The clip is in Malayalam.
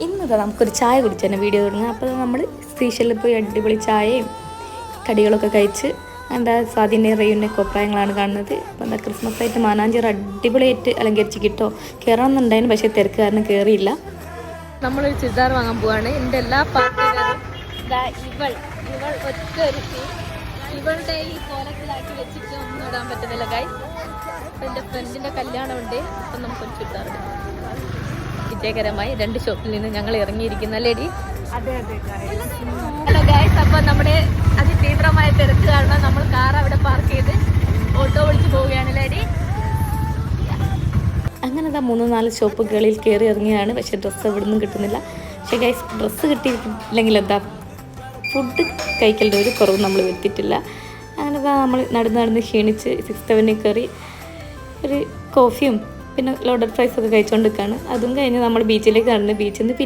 ഇന്നതാ നമുക്കൊരു ചായ കുടിച്ച് തന്നെ വീഡിയോ തുടങ്ങുക. അപ്പോൾ നമ്മൾ സ്പെഷ്യലിൽ പോയി അടിപൊളി ചായയും കടികളൊക്കെ കഴിച്ച് എന്താ സ്വാധീന റെയ്യുന്ന അഭിപ്രായങ്ങളാണ് കാണുന്നത്. അപ്പോൾ എന്താ ക്രിസ്മസ് ആയിട്ട് മാനാഞ്ചിറ അടിപൊളിയായിട്ട് അലങ്കരിച്ച് കിട്ടോ. കയറണം എന്നുണ്ടായിരുന്നു, പക്ഷേ തിരക്ക് കാരണം കയറിയില്ല. നമ്മളൊരു ചുരിദാർ വാങ്ങാൻ പോവാണ്. എൻ്റെ എല്ലാ പാർട്ടിക്കാരും ഇവൾ ഒറ്റ ഒരുത്തി ഇവളുടെ ഈ കോലത്തിലാക്കി വെച്ചിട്ട് ഒന്നും ഇടാൻ പറ്റുന്നില്ല ഗൈസ്. അപ്പം എൻ്റെ ഫ്രണ്ടിൻ്റെ കല്യാണമുണ്ട്. അപ്പം നമുക്കൊരു ചുരിദാർ എടുക്കാം. വിജയകരമായി 2 ഷോപ്പിൽ നിന്ന് ഞങ്ങൾ ഇറങ്ങിയിരിക്കുന്ന ലേഡി. ഹലോ ഗൈസ്, അപ്പോൾ നമ്മുടെ അതിതീവ്രമായ തിരക്ക് കാരണം നമ്മൾ കാർ അവിടെ പാർക്ക് ചെയ്ത് ഓട്ടോ വിളിച്ച് പോവുകയാണ് ലേഡി. അങ്ങനെ 3-4 ഷോപ്പുകളിൽ കയറി ഇറങ്ങിയാണ്. പക്ഷേ ഡ്രസ്സ് എവിടെ നിന്നും കിട്ടുന്നില്ല. പക്ഷേ ഗൈസ്, ഡ്രസ്സ് കിട്ടിയില്ലെങ്കിൽ എന്താ ഫുഡ് കഴിക്കലിൻ്റെ ഒരു കുറവ് നമ്മൾ വരുത്തിയിട്ടില്ല. അങ്ങനെ നമ്മൾ നടന്ന് ക്ഷീണിച്ച് 6th Avenue കയറി ഒരു കോഫിയും പിന്നെ ലോഡഡ് ഫ്രൈസൊക്കെ കഴിച്ചുകൊണ്ടിരിക്കുകയാണ്. അതും കഴിഞ്ഞ് നമ്മൾ ബീച്ചിലേക്ക് നടന്ന് ബീച്ചിൽ നിന്ന്